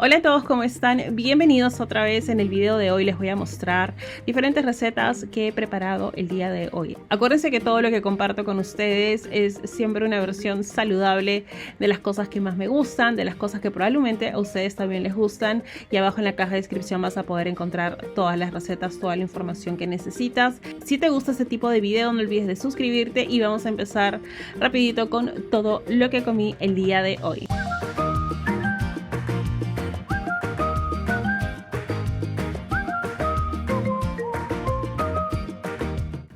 Hola a todos, ¿cómo están? Bienvenidos otra vez. En el video de hoy les voy a mostrar diferentes recetas que he preparado el día de hoy. Acuérdense que todo lo que comparto con ustedes es siempre una versión saludable de las cosas que más me gustan, de las cosas que probablemente a ustedes también les gustan, y abajo en la caja de descripción vas a poder encontrar todas las recetas, toda la información que necesitas. Si te gusta este tipo de video, no olvides de suscribirte y vamos a empezar rapidito con todo lo que comí el día de hoy.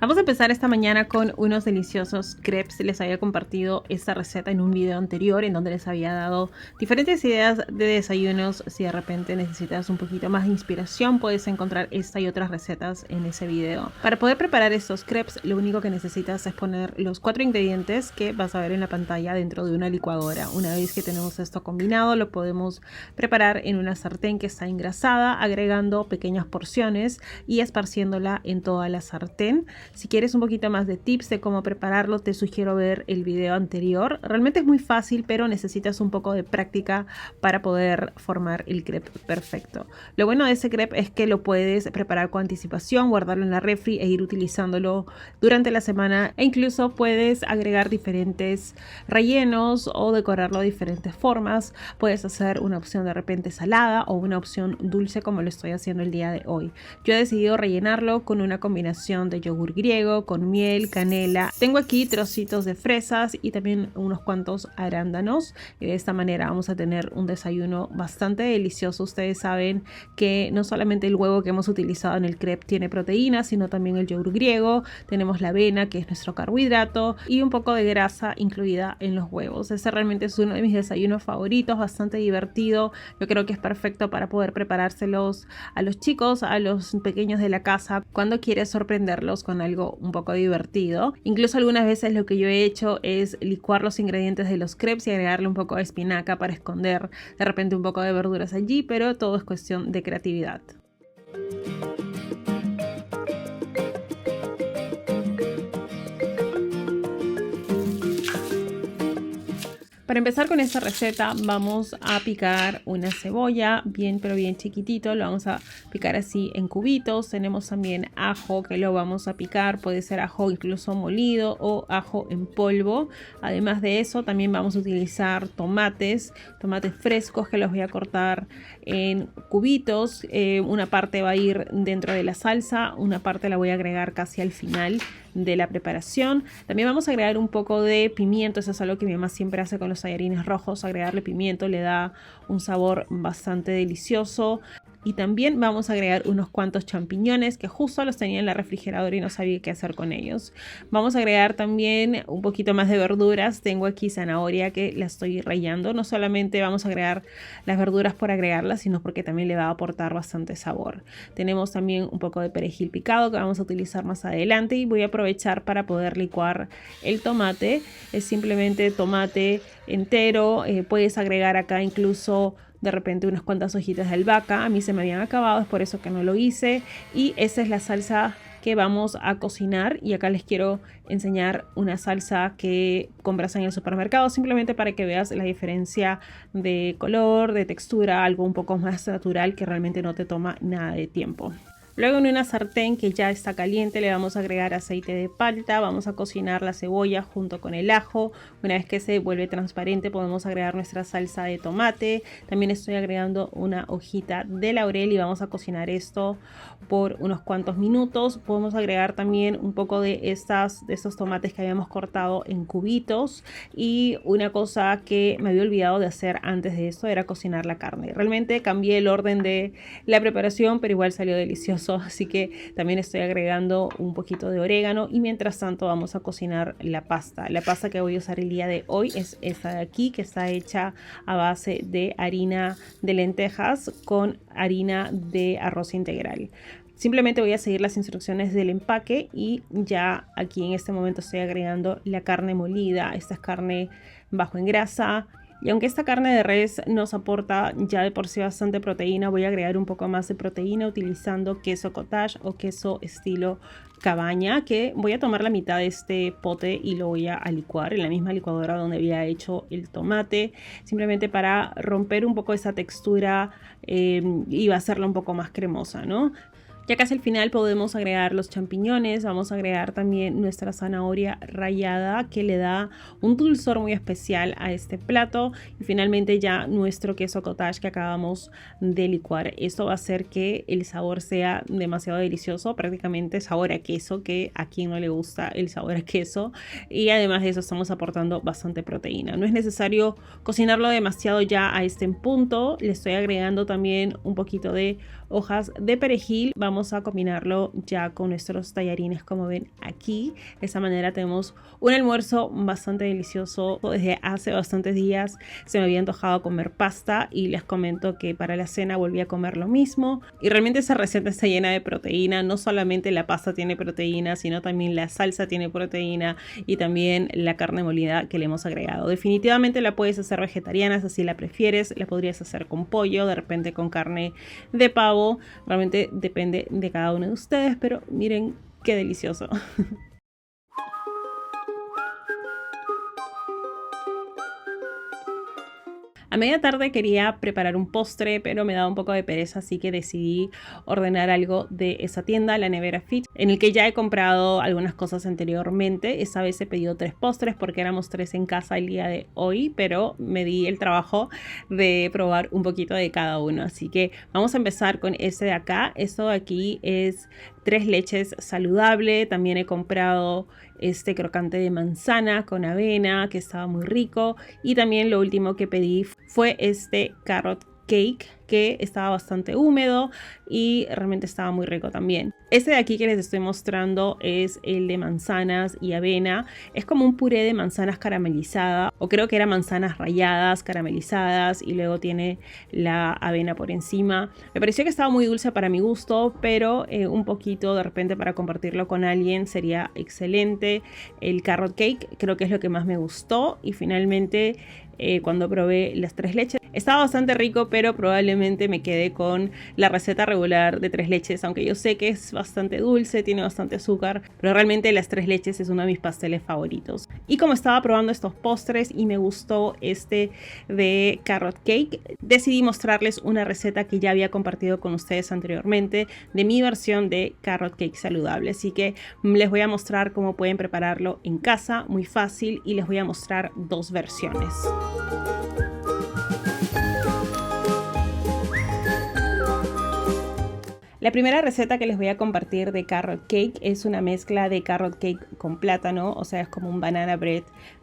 Vamos a empezar esta mañana con unos deliciosos crepes. Les había compartido esta receta en un video anterior en donde les había dado diferentes ideas de desayunos. Si de repente necesitas un poquito más de inspiración, puedes encontrar esta y otras recetas en ese video. Para poder preparar estos crepes, lo único que necesitas es poner los 4 ingredientes que vas a ver en la pantalla dentro de una licuadora. Una vez que tenemos esto combinado, lo podemos preparar en una sartén que está engrasada, agregando pequeñas porciones y esparciéndola en toda la sartén. Si quieres un poquito más de tips de cómo prepararlo, te sugiero ver el video anterior. Realmente es muy fácil, pero necesitas un poco de práctica para poder formar el crepe perfecto. Lo bueno de ese crepe es que lo puedes preparar con anticipación, guardarlo en la refri e ir utilizándolo durante la semana, e incluso puedes agregar diferentes rellenos o decorarlo de diferentes formas. Puedes hacer una opción de repente salada o una opción dulce, como lo estoy haciendo el día de hoy. Yo he decidido rellenarlo con una combinación de yogur griego con miel, canela. Tengo aquí trocitos de fresas y también unos cuantos arándanos, y de esta manera vamos a tener un desayuno bastante delicioso. Ustedes saben que no solamente el huevo que hemos utilizado en el crepe tiene proteína, sino también el yogur griego. Tenemos la avena, que es nuestro carbohidrato, y un poco de grasa incluida en los huevos. Ese realmente es uno de mis desayunos favoritos, bastante divertido. Yo creo que es perfecto para poder preparárselos a los chicos, a los pequeños de la casa, cuando quieres sorprenderlos con algo un poco divertido. Incluso algunas veces lo que yo he hecho es licuar los ingredientes de los crepes y agregarle un poco de espinaca para esconder de repente un poco de verduras allí, pero todo es cuestión de creatividad. Para empezar con esta receta vamos a picar una cebolla bien pero bien chiquitito. Lo vamos a picar así en cubitos. Tenemos también ajo que lo vamos a picar. Puede ser ajo incluso molido o ajo en polvo. Además de eso también vamos a utilizar tomates frescos que los voy a cortar en cubitos. Una parte va a ir dentro de la salsa, una parte la voy a agregar casi al final de la preparación. También vamos a agregar un poco de pimiento. Eso es algo que mi mamá siempre hace con los tallarines rojos. Agregarle pimiento le da un sabor bastante delicioso. Y también vamos a agregar unos cuantos champiñones que justo los tenía en la refrigeradora y no sabía qué hacer con ellos. Vamos a agregar también un poquito más de verduras. Tengo aquí zanahoria que la estoy rallando. No solamente vamos a agregar las verduras por agregarlas, sino porque también le va a aportar bastante sabor. Tenemos también un poco de perejil picado que vamos a utilizar más adelante, y voy a aprovechar para poder licuar el tomate. Es simplemente tomate entero. Puedes agregar acá incluso de repente unas cuantas hojitas de albahaca. A mí se me habían acabado, es por eso que no lo hice. Y esa es la salsa que vamos a cocinar, y acá les quiero enseñar una salsa que compras en el supermercado, simplemente para que veas la diferencia de color, de textura, algo un poco más natural que realmente no te toma nada de tiempo. Luego, en una sartén que ya está caliente, le vamos a agregar aceite de palta. Vamos a cocinar la cebolla junto con el ajo. Una vez que se vuelve transparente, podemos agregar nuestra salsa de tomate. También estoy agregando una hojita de laurel y vamos a cocinar esto por unos cuantos minutos. Podemos agregar también un poco de estos tomates que habíamos cortado en cubitos. Y una cosa que me había olvidado de hacer antes de esto era cocinar la carne. Realmente cambié el orden de la preparación, pero igual salió delicioso. Así que también estoy agregando un poquito de orégano, y mientras tanto vamos a cocinar la pasta. La pasta que voy a usar el día de hoy es esta de aquí, que está hecha a base de harina de lentejas con harina de arroz integral. Simplemente voy a seguir las instrucciones del empaque, y ya aquí en este momento estoy agregando la carne molida. Esta es carne bajo en grasa, Y aunque esta carne de res nos aporta ya de por sí bastante proteína, voy a agregar un poco más de proteína utilizando queso cottage o queso estilo cabaña, que voy a tomar la mitad de este pote y lo voy a licuar en la misma licuadora donde había hecho el tomate, simplemente para romper un poco esa textura y va a hacerla un poco más cremosa, ¿no? Ya casi al final podemos agregar los champiñones, vamos a agregar también nuestra zanahoria rallada que le da un dulzor muy especial a este plato y finalmente ya nuestro queso cottage que acabamos de licuar. Esto va a hacer que el sabor sea demasiado delicioso, prácticamente sabor a queso, que a quien no le gusta el sabor a queso, y además de eso estamos aportando bastante proteína. No es necesario cocinarlo demasiado ya a este punto, le estoy agregando también un poquito de hojas de perejil. Vamos a combinarlo ya con nuestros tallarines, como ven aquí. De esa manera tenemos un almuerzo bastante delicioso. Desde hace bastantes días se me había antojado comer pasta y les comento que para la cena volví a comer lo mismo. Y realmente esa receta está llena de proteína. No solamente la pasta tiene proteína, sino también la salsa tiene proteína y también la carne molida que le hemos agregado. Definitivamente la puedes hacer vegetariana si así la prefieres. La podrías hacer con pollo, de repente con carne de pavo. Realmente depende de cada uno de ustedes, pero miren qué delicioso. A media tarde quería preparar un postre, pero me daba un poco de pereza, así que decidí ordenar algo de esa tienda, la Nevera Fit, en el que ya he comprado algunas cosas anteriormente. Esa vez he pedido 3 postres porque éramos 3 en casa el día de hoy, pero me di el trabajo de probar un poquito de cada uno. Así que vamos a empezar con ese de acá. Esto de aquí es 3 leches saludable. También he comprado este crocante de manzana con avena que estaba muy rico, y también lo último que pedí fue este carrot cake que estaba bastante húmedo y realmente estaba muy rico también. Este de aquí que les estoy mostrando es el de manzanas y avena. Es como un puré de manzanas caramelizada, o creo que era manzanas ralladas, caramelizadas, y luego tiene la avena por encima. Me pareció que estaba muy dulce para mi gusto, pero un poquito de repente para compartirlo con alguien sería excelente. El carrot cake creo que es lo que más me gustó, y finalmente cuando probé las 3 leches estaba bastante rico, pero probablemente me quedé con la receta regular de 3 leches, aunque yo sé que es bastante dulce, tiene bastante azúcar, pero realmente las 3 leches es uno de mis pasteles favoritos. Y como estaba probando estos postres y me gustó este de carrot cake, decidí mostrarles una receta que ya había compartido con ustedes anteriormente de mi versión de carrot cake saludable. Así que les voy a mostrar cómo pueden prepararlo en casa, muy fácil, y les voy a mostrar 2 versiones. La primera receta que les voy a compartir de carrot cake es una mezcla de carrot cake con plátano, o sea, es como un banana bread,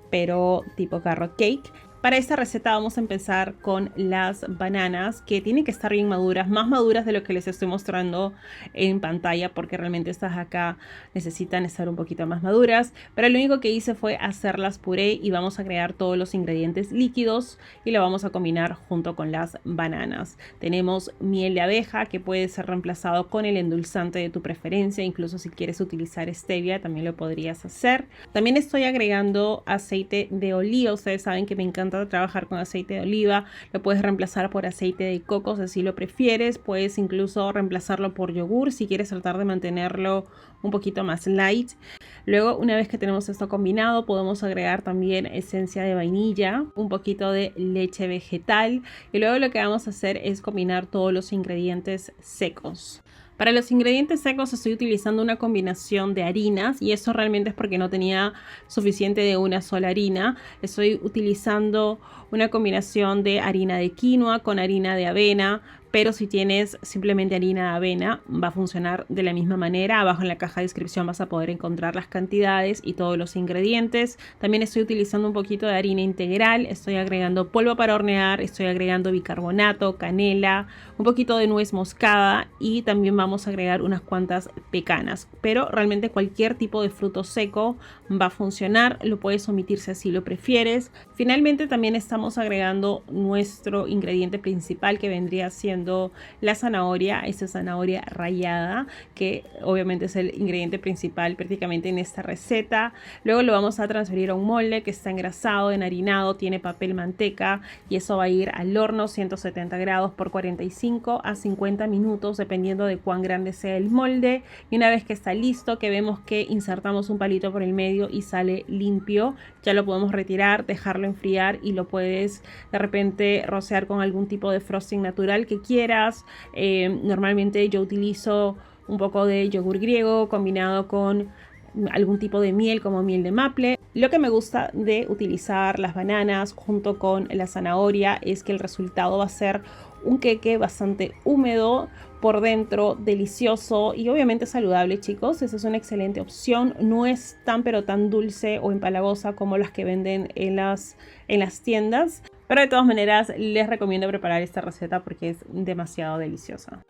pero tipo carrot cake. Para esta receta vamos a empezar con las bananas, que tienen que estar bien maduras, más maduras de lo que les estoy mostrando en pantalla, porque realmente estas acá necesitan estar un poquito más maduras. Pero lo único que hice fue hacerlas puré, y vamos a agregar todos los ingredientes líquidos y lo vamos a combinar junto con las bananas. Tenemos miel de abeja, que puede ser reemplazado con el endulzante de tu preferencia, incluso si quieres utilizar stevia también lo podrías hacer. También estoy agregando aceite de oliva. Ustedes saben que me encanta trabajar con aceite de oliva. Lo puedes reemplazar por aceite de coco si así lo prefieres. Puedes incluso reemplazarlo por yogur si quieres tratar de mantenerlo un poquito más light. Luego, una vez que tenemos esto combinado, podemos agregar también esencia de vainilla, un poquito de leche vegetal, y luego lo que vamos a hacer es combinar todos los ingredientes secos. Para los ingredientes secos estoy utilizando una combinación de harinas, y eso realmente es porque no tenía suficiente de una sola harina. Estoy utilizando una combinación de harina de quinoa con harina de avena, pero si tienes simplemente harina de avena va a funcionar de la misma manera. Abajo en la caja de descripción vas a poder encontrar las cantidades y todos los ingredientes. También estoy utilizando un poquito de harina integral, estoy agregando polvo para hornear, estoy agregando bicarbonato, canela, un poquito de nuez moscada, y también vamos a agregar unas cuantas pecanas. Pero realmente cualquier tipo de fruto seco va a funcionar, lo puedes omitir si así lo prefieres. Finalmente también estamos agregando nuestro ingrediente principal, que vendría siendo siendo la zanahoria, esa zanahoria rallada, que obviamente es el ingrediente principal prácticamente en esta receta. Luego lo vamos a transferir a un molde que está engrasado, enharinado, tiene papel manteca y eso va a ir al horno 170 grados por 45 a 50 minutos dependiendo de cuán grande sea el molde. Y una vez que está listo, que vemos que insertamos un palito por el medio y sale limpio, ya lo podemos retirar, dejarlo enfriar y lo puedes de repente rociar con algún tipo de frosting natural que quieras. Normalmente yo utilizo un poco de yogur griego combinado con algún tipo de miel como miel de maple. Lo que me gusta de utilizar las bananas junto con la zanahoria es que el resultado va a ser un queque bastante húmedo por dentro, delicioso y obviamente saludable, chicos. Esa es una excelente opción. No es tan pero tan dulce o empalagosa como las que venden en las tiendas, pero de todas maneras les recomiendo preparar esta receta porque es demasiado deliciosa.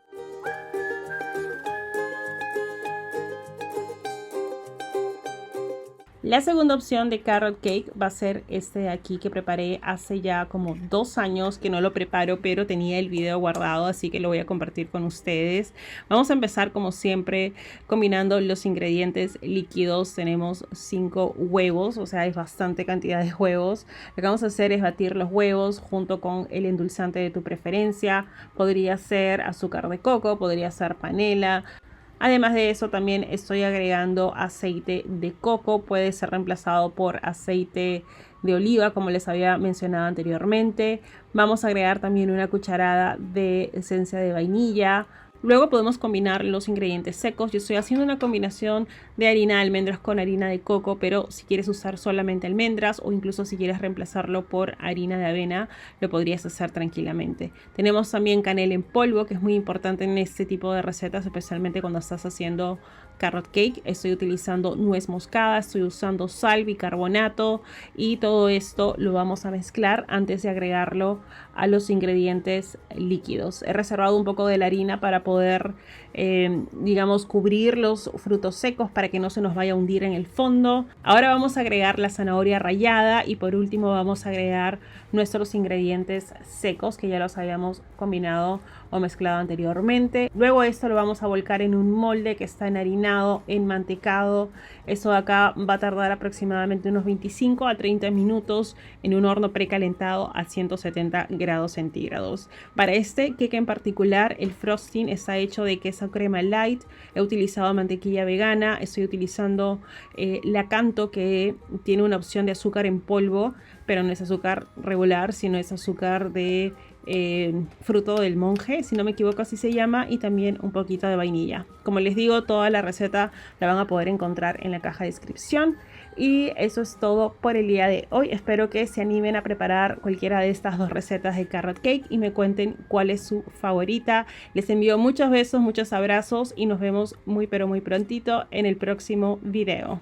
La segunda opción de carrot cake va a ser este de aquí que preparé hace ya como 2 años que no lo preparo, pero tenía el video guardado, así que lo voy a compartir con ustedes. Vamos a empezar como siempre combinando los ingredientes líquidos. Tenemos 5 huevos, o sea, es bastante cantidad de huevos. Lo que vamos a hacer es batir los huevos junto con el endulzante de tu preferencia. Podría ser azúcar de coco, podría ser panela. Además de eso, también estoy agregando aceite de coco. Puede ser reemplazado por aceite de oliva, como les había mencionado anteriormente. Vamos a agregar también una cucharada de esencia de vainilla. Luego podemos combinar los ingredientes secos. Yo estoy haciendo una combinación de harina de almendras con harina de coco, pero si quieres usar solamente almendras o incluso si quieres reemplazarlo por harina de avena, lo podrías hacer tranquilamente. Tenemos también canela en polvo, que es muy importante en este tipo de recetas, especialmente cuando estás haciendo carrot cake. Estoy utilizando nuez moscada, estoy usando sal, bicarbonato y todo esto lo vamos a mezclar antes de agregarlo a los ingredientes líquidos. He reservado un poco de la harina para poder, digamos, cubrir los frutos secos para que no se nos vaya a hundir en el fondo. Ahora vamos a agregar la zanahoria rallada y por último vamos a agregar nuestros ingredientes secos que ya los habíamos combinado o mezclado anteriormente. Luego esto lo vamos a volcar en un molde que está enharinado, enmantecado. Eso de acá va a tardar aproximadamente unos 25 a 30 minutos en un horno precalentado a 170 grados centígrados. Para este queque en particular, el frosting está hecho de queso crema light. He utilizado mantequilla vegana. Estoy utilizando la Canto, que tiene una opción de azúcar en polvo, pero no es azúcar regular, sino es azúcar de fruto del monje, si no me equivoco así se llama, y también un poquito de vainilla. Como les digo, toda la receta la van a poder encontrar en la caja de descripción. Y eso es todo por el día de hoy. Espero que se animen a preparar cualquiera de estas 2 recetas de carrot cake y me cuenten cuál es su favorita. Les envío muchos besos, muchos abrazos y nos vemos muy pero muy prontito en el próximo video.